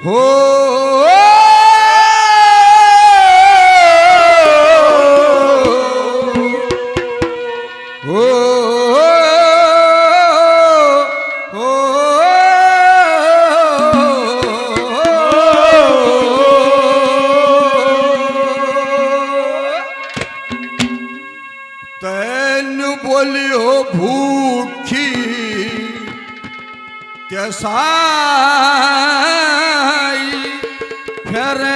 हो बोलियो भूखी त्यासाई फेरे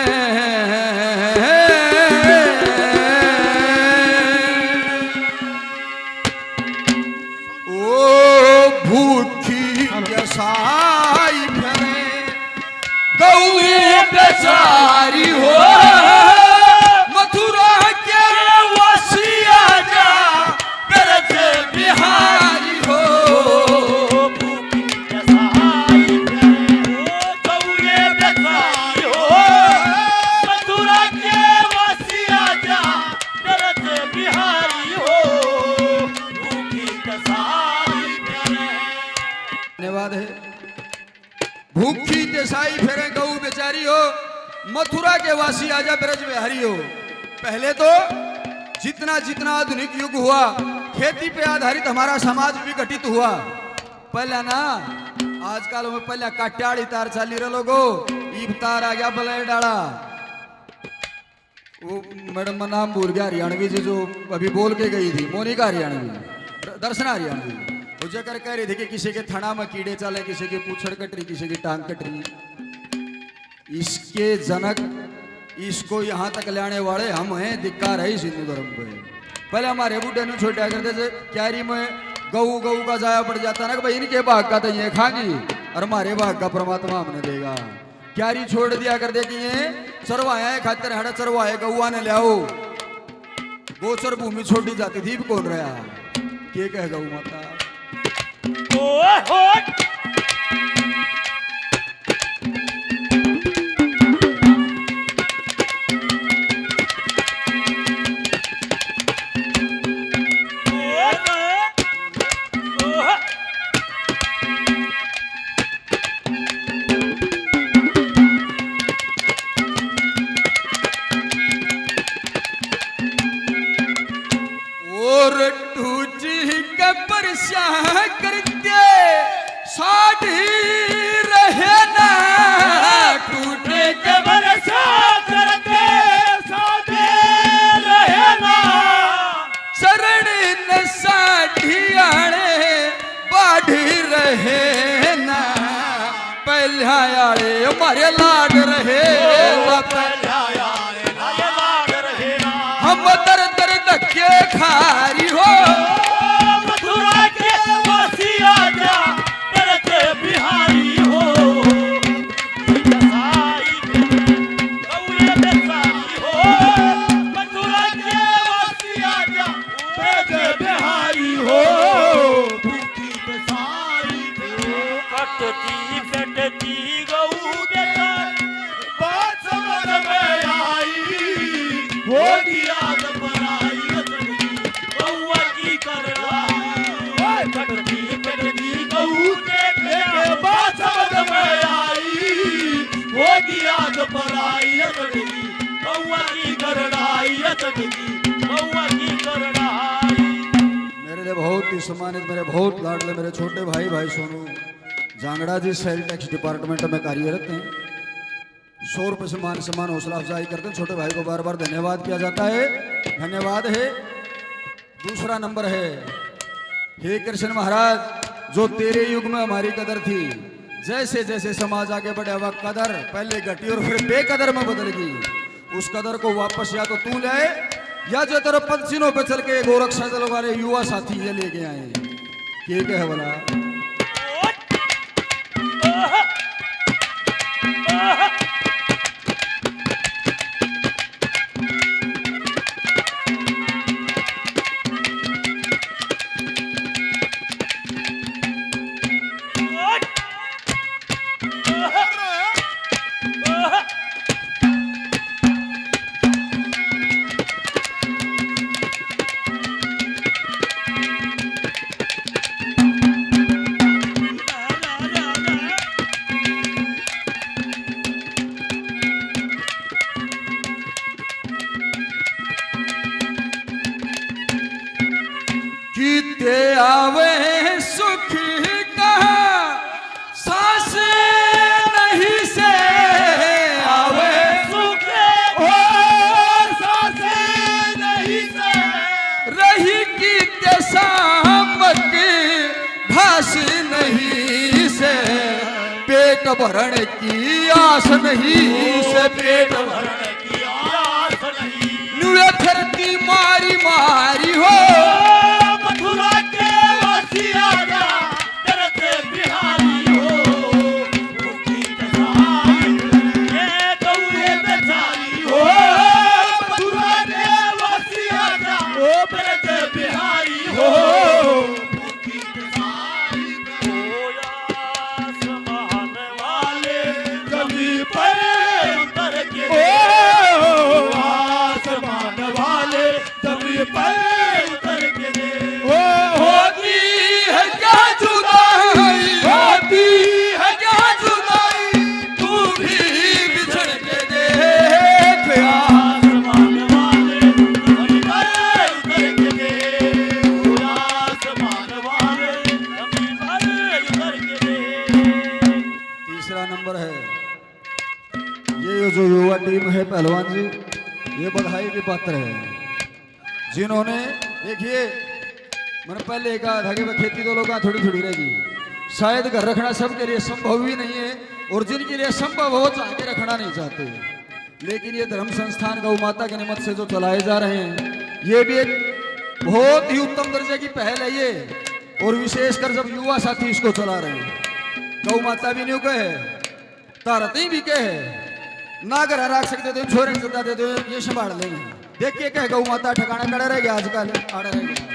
ओ भूखी त्यासाई फेरे गऊ बेचारी हो मथुरा के वसिया जा बिहारी हो मथुरा के वसिया जा बिहारी हो धन्यवाद है। भूखी देसाई फेरे गऊ बेचारी हो मथुरा के वासी आजा ब्रज बिहारी हो। पहले तो जितना जितना आधुनिक युग हुआ खेती पे आधारित हमारा समाज विघटित हुआ। पहले ना आजकल में पहले काट्याड़ी तार चाली रहे लोगो ईब तार आ गया बलय डाला। वो मैडम का नाम भूल गया हरियाणवी जी जो अभी बोल के गई थी मोनिका हरियाणवी दर्शना हरियाणवी वो जकर कह रही थी कि किसी के थना में कीड़े चले किसी की पूछड़ कट रही किसी की टांग कट रही। इसके जनक इसको यहाँ तक लाने वाले हम हैं धिक्कार है इस हिंदू धर्म पे। पहले हमारे बूढ़े ने छोटा करते थे क्यारी में गऊ गऊ का जाया पड़ जाता ना कि भाई इनके भाग का तो ये खागी और हमारे भाग का परमात्मा हमने देगा। क्यारी छोड़ दिया करते कि ये चरवाया खातर हड़ा चरवाए गौआ ने लियाओ गोचर भूमि छोड़ी जाती थी कौन रहा के कह गऊ माता करते साढ़ी रहे ना टूटे के बरसा करते साढ़े रहे ना शरण न साढ़ी आड़े बाढ़ी रहे ना पहले आड़े हमारे लाड रहे हम दर दर धक्के खारी हो बिहारी हो मथुरा के वसिया जा बिहारी हो कटती कटती गऊ बात समझ में आई हो गया गौआ की कर कटती कटती गऊ बात समझ में आई हो गया पराई गौआ की करड़ाई गौआ की करड़ाई। मेरे लिए बहुत ही सम्मानित मेरे बहुत लाडले मेरे छोटे भाई भाई सोनू जांगड़ा जी सेल टैक्स डिपार्टमेंट में कार्यरत हैं। 100 रुपये से मान सम्मान हौसला अफजाई करते हैं। छोटे भाई को बार बार धन्यवाद किया जाता है। धन्यवाद है। दूसरा नंबर है हे कृष्ण महाराज जो तेरे युग में हमारी कदर थी जैसे जैसे समाज आगे बढ़े वह कदर पहले घटी और फिर बेकदर में बदलेगी। उस कदर को वापस या तो तू ले या जो तेरे पदचिन्हों पे चल के गोरक्षा दल वाले युवा साथी ये लेके आए के कहे बोला आवे सुख कहा सांस नहीं से आवे सुख हो सांस नहीं से रही की शामक घास नहीं से पेट भरण की आस नहीं से पेट भरण की आस नहीं नुए फिरती मारी मारी हो मथुरा के वासी राजा करते बिहारी हो भूखी दसाई ये गौरे बेचारी हो मथुरा के वासी राजा करते बिहारी हो भूखी दसाई हो आसमान वाले जमी पर उतर के आसमान वाले जमी पर उतर के दे होती है क्या जुदाई होती है क्या जुदाई तू भी बिछड़ के देख आसमान वाले जमी पर उतर के दे आसमान वाले जमी पर उतर के दे। तीसरा नंबर है ये जो युवा टीम है पहलवान जी, ये बधाई के पात्र है जिन्होंने देखिए मैंने पहले कहा था कि वह खेती तो लोग थोड़ी थोड़ी रहेगी, शायद घर रखना सबके लिए संभव भी नहीं है और जिनके लिए संभव हो चाह के रखना नहीं चाहते, लेकिन ये धर्म संस्थान गौ माता के निमित्त से जो चलाए जा रहे हैं ये भी एक बहुत ही उत्तम दर्जे की पहल है ये, और विशेषकर जब युवा साथी इसको चला रहे हैं। गौ माता भी नहीं कहे तारती भी कहे ना घर रख सकते थे छोरे सदा दे दो ये संभाल लेंगे, देखिए कहे गौ माता ठिकाना कड़ा रह गया आजकल आड़ा रह गया।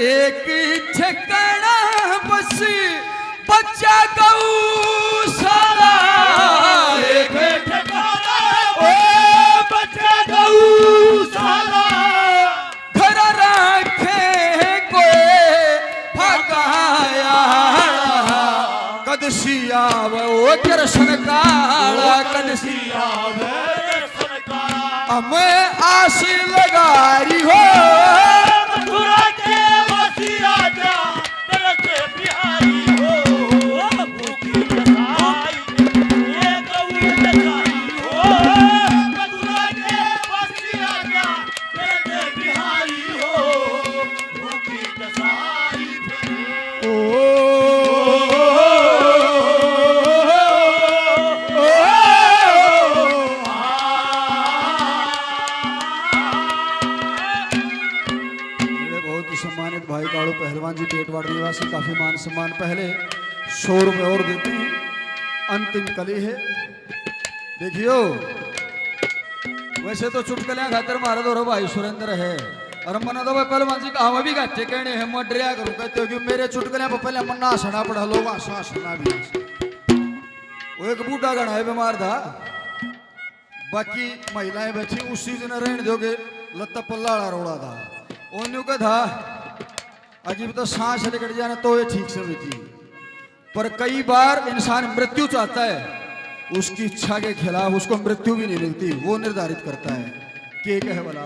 एक ठिकाना बस बच्चा गौशाला एक ठिकाना ओ बच्चा गौशाला घर रखे कोई भगाया कदसिया वो कृष्ण काला कदसिया हमें आस लगारी हो मथुरा के वासी राजा करते बिहारी हो भूखी दसाई ये गौरी दसाई हो मथुरा के वासी राजा करते बिहारी हो भूखी दसाई सम्मानित भाई काड़ू पहलवान जी पेटवाड़ निवासी काफी मान सम्मान पहले 100 रुपए और देते हैं, अंतिम कली है देखियो। वैसे तो चुटकलियां खातर मारा दो भाई सुरेंद्र है और मना दो भाई पहलवान जी का हम भी गट्टे कहने हैं मैं डरिया करूं कहते हो कि मेरे चुटकलियां पर पहले मन्ना हंसना पड़ा लोग हंसना भी वो एक बूढ़ा गणा है बीमार था, बाकी महिलाएं बैठी उस सीजन रहने दोगे लत्ता पल्ला रोड़ा था उन्होंने का था अजीब तो सांस निकट जाना तो ये ठीक से बची, पर कई बार इंसान मृत्यु चाहता है उसकी इच्छा के खिलाफ उसको मृत्यु भी नहीं मिलती, वो निर्धारित करता है कि कहे बोला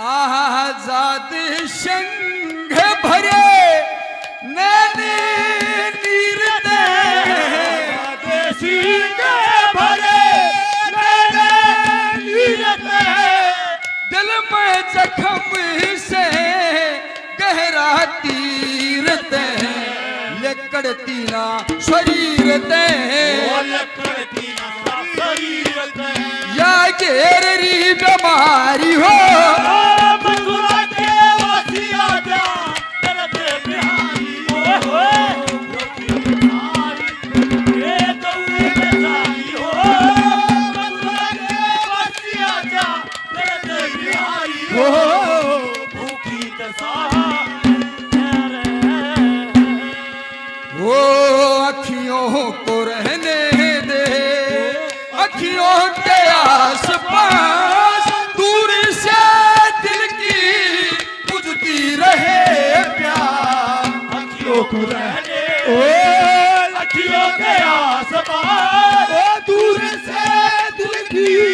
आजाद संघ भरे नैने नीरते देसी के भरे नैने नीरते लकड़ती ना शरीर ते ओ लकड़ती ना शरीर ते या घेर री बीमारी हो मथुरा के वासिया जा तेरे बिहारी ओ ये गौरे बेचारी हो मथुरा के वासिया जा तेरे बिहारी हो भूखी दशा वो अखियों को रहने दे अखियों के आस पास दूर से दिल की बुझती रहे प्यार अखियों को रहने ओ अखियों के आस पास दूर से दिल की